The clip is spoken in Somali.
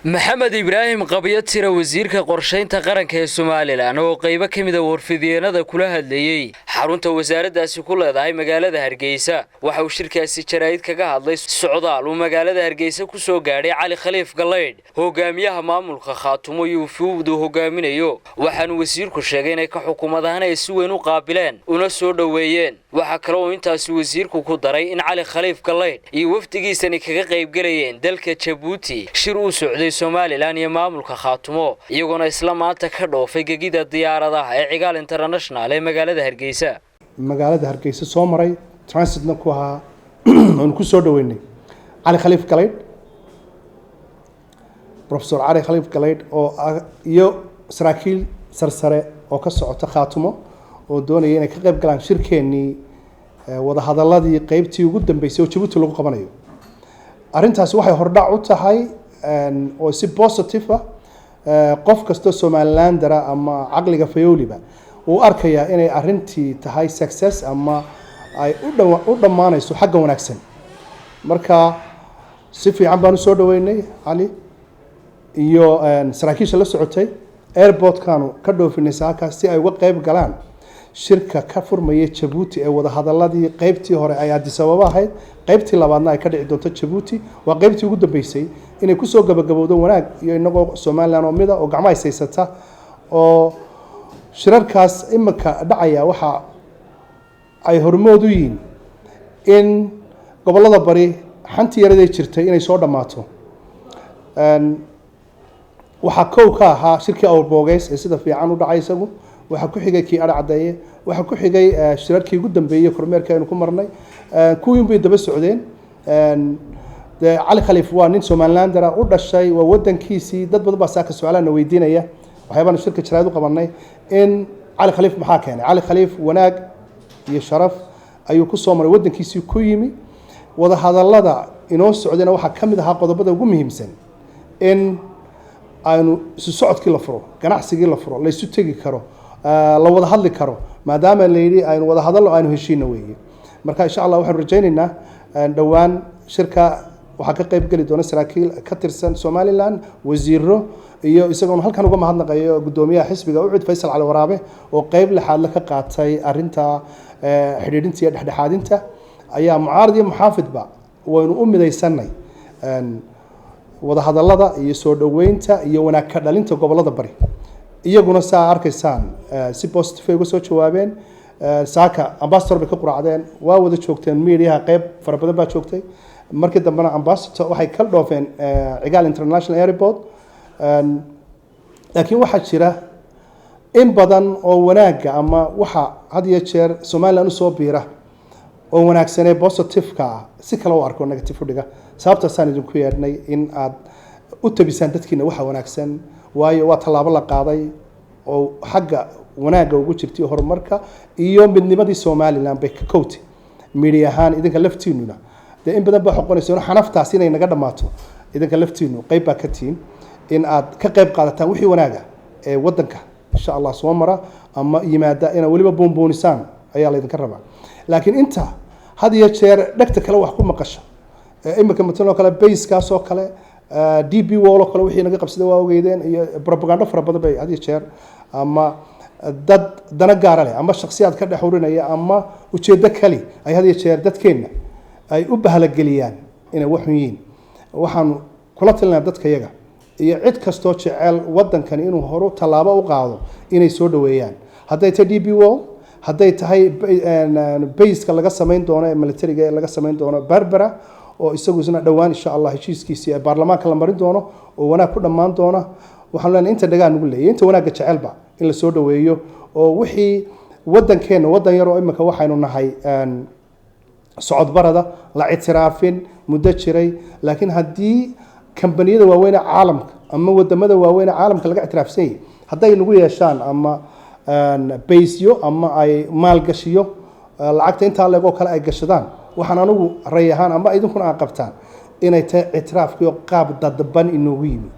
maxamed ibraahim qabyo tira wasiirka qorshaynta qaranka ee Soomaaliland oo qayb ka mid ah warfideenada kula hadlayay xarunta wasaaraddaasi ku leedahay magaalada Hargeysa waxa uu shirkaasi jaraa'id kaga hadlay socdaal uu magaalada Hargeysa ku soo gaaray Cali Khaliif Galeyd hogaamiyaha maamulka Khaatumo iyo fuubdu hogaaminayo waxaan wasiirku sheegay inay ka xukuumadahana ay si weyn u qaabileen una soo dhaweeyeen waxa kale oo intaas wasiirku ku daray in Cali Khaliif Galeyd iyo wafdigiisani kaga qayb galayeen dalka Djibouti shir uu socday Soomaaliland iyo maamulka Khaatumo iyagoo isla maanta ka dhoofay gegida diyaaradaha ee Cigaal International ee magaalada Hargeysa soo maray transitna ku ahaa oo ku soo dhaweynay Cali Khaliif Galeyd Professor Cali Khaliif Galeyd oo iyo saraakiil sarsare oo ka socota Khaatumo oo doonayay inay ka qayb galaan shirkeenii wada hadalladii qaybtii ugu dambeysay oo Djibouti lagu qabanayo arintaas waxay hordhac u tahay oo si positive qof kasta Somaliland dara ama aqliga fayoliba uu arkaya inay arintii tahay success ama ay u dhamaanayso xagga wanaagsan marka si fiican baan u soo dhaweynay Cali iyo saraakiisha la socotay airport kaanu ka dhoofinay saakaas si ay uga qayb galaan shirka ka furmaya Djibouti ee wada hadalladii qaybtii hore ay Addis Ababa ahayd qaybtii labaadna ay ka dhici doonto Djibouti waa qaybtii ugu dambeysay inay ku soo gabagabowdo wanaag iyo inagoo Somaliland oo mid ah oo gacmaha haysata oo shirarkaas imika dhacaya waxa ay hormood u yihiin in gobolada bari xantii yaraday jirtay inay soo dhamaato waxa koow ka ahaa shirkii Awrbogeys ee sida fiican u dhacay isagu waxa ku xigay kii Arcadeeye waxa ku xigay shirarkii ugu dambeeyay kormeerka aynu ku marnay kuwii bay daba socdeen Cali Khaliif waa nin Somaliland dara u dhashay waa wadankiisii dad badan baa saaka su'aalaha weydiinaya waxyaabana shirka jaraa'id u qabanay in Cali Khaliif maxaa keenay Cali Khaliif wanaag iyo sharaf ayuu ku soo maray wadankiisii ku yimi wada hadallada inoo socdeen waxa kamid ahaa qodobada ugu muhiimsan in aynu isu socodkii la furo ganacsigii la furo la isu tagi karo la wada hadli karo maadaama la yiri aynu wada hadallo aynu heshiina weeye marka insha Allah waxaan rajaynaynaa dhawaan shirka waxa ka qayb gali doona saraakiil ka tirsan Somaliland wasiiro iyo isagoo halkan uga mahadnaqayo gudoomiyaha xisbiga Ucud Faysal Cali Waraabe oo qayb lixaad la ka qaatay arinta xidhiidhinta iyo dhexdhexaadinta ayaa mucaarad iyo muxaafidba waynu u midaysanay wada hadallada iyo soo dhaweynta iyo wanaag ka dhalinta gobolada bari iyaguna saa arkaysaan si positive uga soo jawaabeen saaka ambassador bay ka quraacdeen waa wada joogteen media qayb fara badan baa joogtay markii dambena ambassador waxay ka dhoofeen Cigaal International Airport laakiin waxa jira in badan oo wanaaga ama waxa had iyo jeer Somaliland u soo biira oo wanaagsan positive ka si kale oo arko negative dhiga sababta aan idinku yeedhnay in aad u tabisaan dadkiina waxa wanaagsan waayo waa talaabo la qaaday oo xagga wanaaga ugu jirtay horumarka iyo midnimadii Somaliland bay ka kootay media ahaan idinka laftiinuna in badan baa xoqonayso xanaftaas inay naga dhamaato idinka laftiinu qayb baa ka tiin in aad ka qayb qaadataan wixii wanaaga ee wadanka insha Allah soo mara ama yimaada in waliba boonboonisaan ayaa la idinka rabaa laakiin inta had iyo jeer dhagta kale wax ku maqasho imika matalo kale base kaas oo kale DB wall oo kale wixii naga qabsaday waa ogeydeen iyo propaganda fara badan bay had iyo jeer ama dad dana gaar leh ama shakhsiyaad ka dhaxurinaya ama ujeedo kale ay had iyo jeer dadkeena ay u bahalageliyaan inay wax yihiin waxaan kula talinayaa dadka iyaga iyo cid kasto jecel wadankan inuu horo talaabo u qaado inay soo dhaweeyaan haday tahay DB wall haday tahay base-ka laga sameyn doono military-ga laga sameyn doono Berbera oo isagu isna dhawaan insha Allah heshiiskiisa ee baarlamaanka la marin doono oo wanaag ku dhamaan doona waxaan leenahay inta dhagaan ugu leeyahay inta wanaaga jecelba in la soo dhaweeyo oo wixii wadankeena wadan yar oo imika waxaynu nahay socod barada la ictiraafin muddo jiray laakiin hadii kambaniyada waaweyn ee caalamka ama wadamada waaweyn ee caalamka laga ictiraafsan yahay haday nagu yeeshaan ama base-yo ama ay maal gashiyo lacagta inta leego kale ay gashadaan waxaan anigu rayahan ama idinkuna aan qabtaan inay tahay ictiraafkiyo qaab dadban inoogu yimi